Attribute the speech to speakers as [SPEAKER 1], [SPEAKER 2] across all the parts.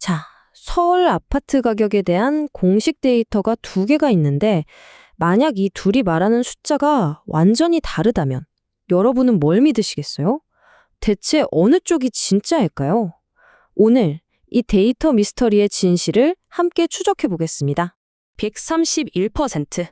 [SPEAKER 1] 자, 서울 아파트 가격에 대한 공식 데이터가 두 개가 있는데, 만약 이 둘이 말하는 숫자가 완전히 다르다면, 여러분은 뭘 믿으시겠어요? 대체 어느 쪽이 진짜일까요? 오늘 이 데이터 미스터리의 진실을 함께 추적해 보겠습니다. 131%.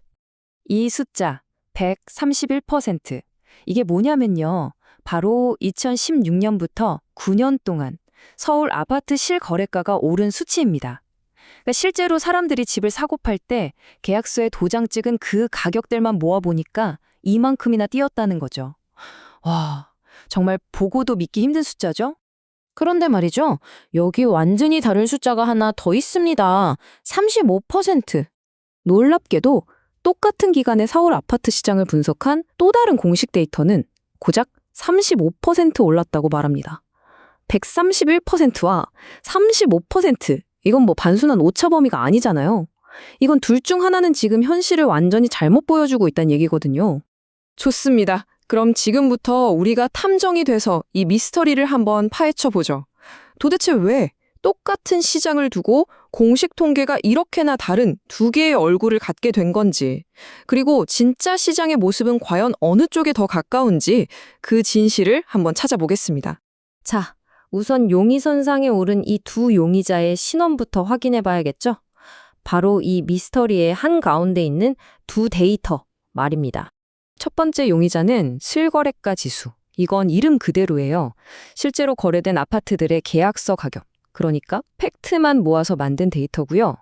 [SPEAKER 1] 이 숫자, 131%. 이게 뭐냐면요. 바로 2016년부터 9년 동안 서울 아파트 실거래가가 오른 수치입니다. 그러니까 실제로 사람들이 집을 사고 팔 때 계약서에 도장 찍은 그 가격들만 모아보니까 이만큼이나 뛰었다는 거죠. 와, 정말 보고도 믿기 힘든 숫자죠? 그런데 말이죠. 여기 완전히 다른 숫자가 하나 더 있습니다. 35%. 놀랍게도 똑같은 기간의 서울 아파트 시장을 분석한 또 다른 공식 데이터는 고작 35% 올랐다고 말합니다. 131%와 35%. 이건 뭐 단순한 오차 범위가 아니잖아요. 이건 둘 중 하나는 지금 현실을 완전히 잘못 보여주고 있다는 얘기거든요. 좋습니다. 그럼 지금부터 우리가 탐정이 돼서 이 미스터리를 한번 파헤쳐 보죠. 도대체 왜 똑같은 시장을 두고 공식 통계가 이렇게나 다른 두 개의 얼굴을 갖게 된 건지, 그리고 진짜 시장의 모습은 과연 어느 쪽에 더 가까운지 그 진실을 한번 찾아보겠습니다. 자, 우선 용의선상에 오른 이 두 용의자의 신원부터 확인해 봐야겠죠? 바로 이 미스터리의 한가운데 있는 두 데이터 말입니다. 첫 번째 용의자는 실거래가 지수. 이건 이름 그대로예요. 실제로 거래된 아파트들의 계약서 가격. 그러니까 팩트만 모아서 만든 데이터고요.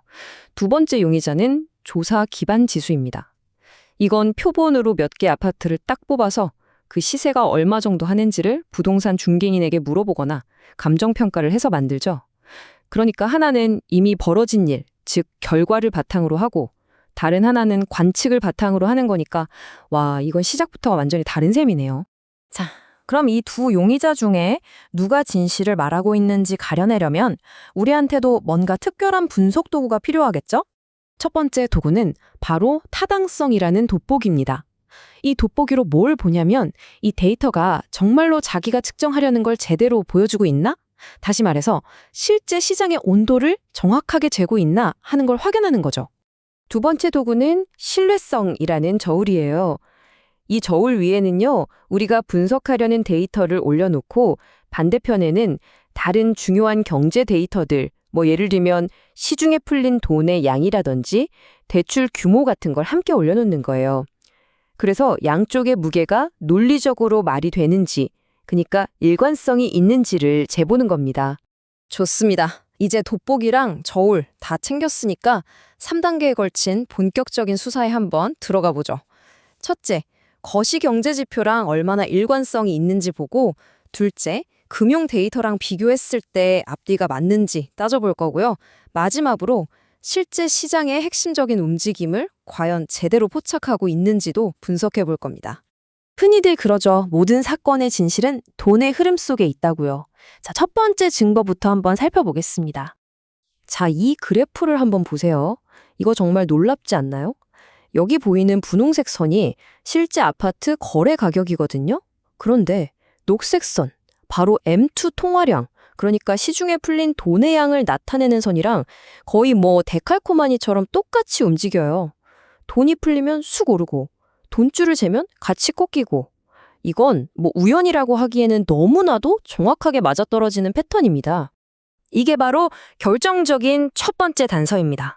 [SPEAKER 1] 두 번째 용의자는 조사 기반 지수입니다. 이건 표본으로 몇 개 아파트를 딱 뽑아서 그 시세가 얼마 정도 하는지를 부동산 중개인에게 물어보거나 감정평가를 해서 만들죠. 그러니까 하나는 이미 벌어진 일, 즉 결과를 바탕으로 하고, 다른 하나는 관측을 바탕으로 하는 거니까 와, 이건 시작부터가 완전히 다른 셈이네요. 자, 그럼 이 두 용의자 중에 누가 진실을 말하고 있는지 가려내려면 우리한테도 뭔가 특별한 분석 도구가 필요하겠죠? 첫 번째 도구는 바로 타당성이라는 돋보기입니다. 이 돋보기로 뭘 보냐면 이 데이터가 정말로 자기가 측정하려는 걸 제대로 보여주고 있나? 다시 말해서 실제 시장의 온도를 정확하게 재고 있나 하는 걸 확인하는 거죠. 두 번째 도구는 신뢰성이라는 저울이에요. 이 저울 위에는요, 우리가 분석하려는 데이터를 올려놓고 반대편에는 다른 중요한 경제 데이터들, 뭐 예를 들면 시중에 풀린 돈의 양이라든지 대출 규모 같은 걸 함께 올려놓는 거예요. 그래서 양쪽의 무게가 논리적으로 말이 되는지, 그러니까 일관성이 있는지를 재보는 겁니다. 좋습니다. 이제 돋보기랑 저울 다 챙겼으니까 3단계에 걸친 본격적인 수사에 한번 들어가 보죠. 첫째, 거시경제지표랑 얼마나 일관성이 있는지 보고, 둘째, 금융 데이터랑 비교했을 때 앞뒤가 맞는지 따져볼 거고요. 마지막으로 실제 시장의 핵심적인 움직임을 과연 제대로 포착하고 있는지도 분석해 볼 겁니다. 흔히들 그러죠. 모든 사건의 진실은 돈의 흐름 속에 있다고요. 자, 첫 번째 증거부터 한번 살펴보겠습니다. 자, 이 그래프를 한번 보세요. 이거 정말 놀랍지 않나요? 여기 보이는 분홍색 선이 실제 아파트 거래 가격이거든요. 그런데 녹색 선, 바로 M2 통화량, 그러니까 시중에 풀린 돈의 양을 나타내는 선이랑 거의 뭐 데칼코마니처럼 똑같이 움직여요. 돈이 풀리면 쑥 오르고, 돈줄을 재면 같이 꺾이고, 이건 뭐 우연이라고 하기에는 너무나도 정확하게 맞아떨어지는 패턴입니다. 이게 바로 결정적인 첫 번째 단서입니다.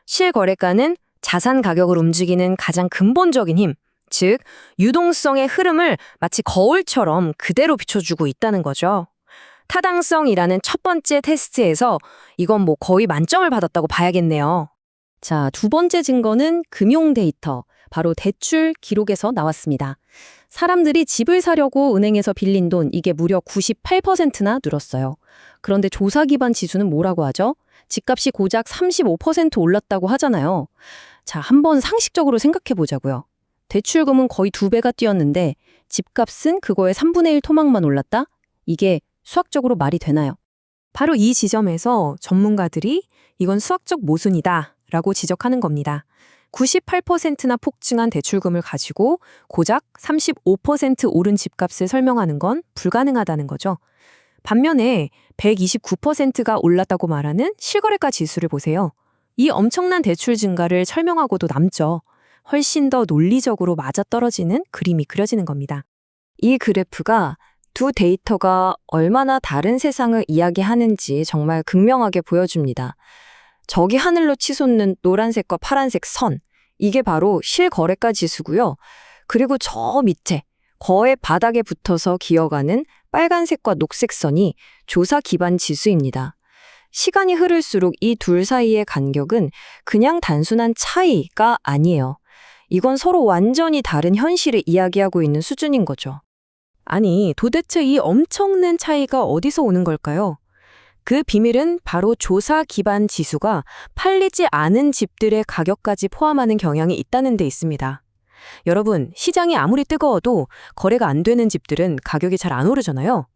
[SPEAKER 1] 실거래가는 자산 가격을 움직이는 가장 근본적인 힘, 즉 유동성의 흐름을 마치 거울처럼 그대로 비춰주고 있다는 거죠. 타당성이라는 첫 번째 테스트에서 이건 뭐 거의 만점을 받았다고 봐야겠네요. 자, 두 번째 증거는 금융 데이터, 바로 대출 기록에서 나왔습니다. 사람들이 집을 사려고 은행에서 빌린 돈, 이게 무려 98%나 늘었어요. 그런데 조사 기반 지수는 뭐라고 하죠? 집값이 고작 35% 올랐다고 하잖아요. 자, 한번 상식적으로 생각해 보자고요. 대출금은 거의 2배가 뛰었는데 집값은 그거의 3분의 1 토막만 올랐다? 이게 수학적으로 말이 되나요? 바로 이 지점에서 전문가들이 이건 수학적 모순이다 라고 지적하는 겁니다. 98%나 폭증한 대출금을 가지고 고작 35% 오른 집값을 설명하는 건 불가능하다는 거죠. 반면에 129%가 올랐다고 말하는 실거래가 지수를 보세요. 이 엄청난 대출 증가를 설명하고도 남죠. 훨씬 더 논리적으로 맞아떨어지는 그림이 그려지는 겁니다.
[SPEAKER 2] 이 그래프가 두 데이터가 얼마나 다른 세상을 이야기하는지 정말 극명하게 보여줍니다. 저기 하늘로 치솟는 노란색과 파란색 선, 이게 바로 실거래가 지수고요. 그리고 저 밑에 거의 바닥에 붙어서 기어가는 빨간색과 녹색 선이 조사 기반 지수입니다. 시간이 흐를수록 이 둘 사이의 간격은 그냥 단순한 차이가 아니에요. 이건 서로 완전히 다른 현실을 이야기하고 있는 수준인 거죠.
[SPEAKER 1] 아니, 도대체 이 엄청난 차이가 어디서 오는 걸까요? 그 비밀은 바로 조사 기반 지수가 팔리지 않은 집들의 가격까지 포함하는 경향이 있다는 데 있습니다. 여러분, 시장이 아무리 뜨거워도 거래가 안 되는 집들은 가격이 잘 안 오르잖아요.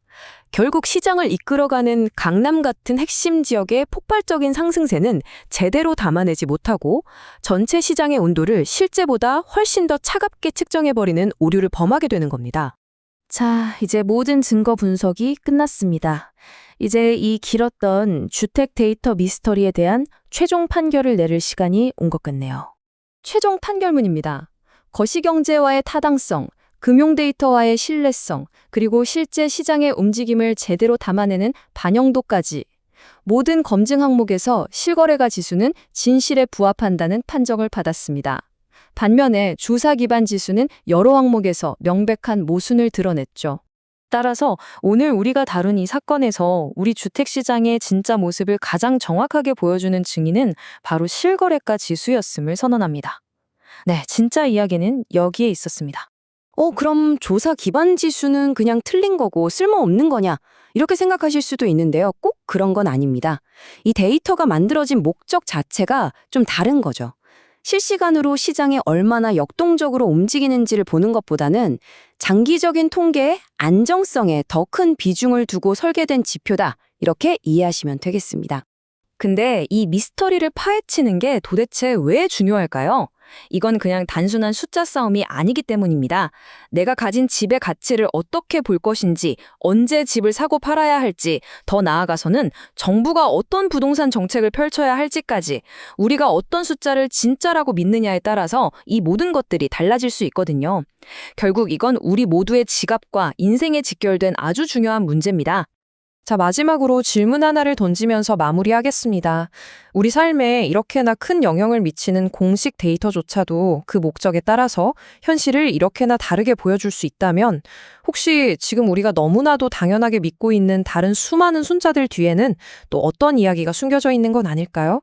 [SPEAKER 1] 결국 시장을 이끌어가는 강남 같은 핵심 지역의 폭발적인 상승세는 제대로 담아내지 못하고 전체 시장의 온도를 실제보다 훨씬 더 차갑게 측정해버리는 오류를 범하게 되는 겁니다. 자, 이제 모든 증거 분석이 끝났습니다. 이제 이 길었던 주택 데이터 미스터리에 대한 최종 판결을 내릴 시간이 온 것 같네요. 최종 판결문입니다. 거시경제와의 타당성, 금융 데이터와의 신뢰성, 그리고 실제 시장의 움직임을 제대로 담아내는 반영도까지 모든 검증 항목에서 실거래가 지수는 진실에 부합한다는 판정을 받았습니다. 반면에 주사 기반 지수는 여러 항목에서 명백한 모순을 드러냈죠. 따라서 오늘 우리가 다룬 이 사건에서 우리 주택시장의 진짜 모습을 가장 정확하게 보여주는 증인은 바로 실거래가 지수였음을 선언합니다. 네, 진짜 이야기는 여기에 있었습니다.
[SPEAKER 2] 그럼 조사 기반 지수는 그냥 틀린 거고 쓸모없는 거냐? 이렇게 생각하실 수도 있는데요. 꼭 그런 건 아닙니다. 이 데이터가 만들어진 목적 자체가 좀 다른 거죠. 실시간으로 시장이 얼마나 역동적으로 움직이는지를 보는 것보다는 장기적인 통계의 안정성에 더 큰 비중을 두고 설계된 지표다. 이렇게 이해하시면 되겠습니다.
[SPEAKER 1] 근데 이 미스터리를 파헤치는 게 도대체 왜 중요할까요? 이건 그냥 단순한 숫자 싸움이 아니기 때문입니다. 내가 가진 집의 가치를 어떻게 볼 것인지, 언제 집을 사고 팔아야 할지, 더 나아가서는 정부가 어떤 부동산 정책을 펼쳐야 할지까지 우리가 어떤 숫자를 진짜라고 믿느냐에 따라서 이 모든 것들이 달라질 수 있거든요. 결국 이건 우리 모두의 지갑과 인생에 직결된 아주 중요한 문제입니다. 자, 마지막으로 질문 하나를 던지면서 마무리하겠습니다. 우리 삶에 이렇게나 큰 영향을 미치는 공식 데이터조차도 그 목적에 따라서 현실을 이렇게나 다르게 보여줄 수 있다면 혹시 지금 우리가 너무나도 당연하게 믿고 있는 다른 수많은 숫자들 뒤에는 또 어떤 이야기가 숨겨져 있는 건 아닐까요?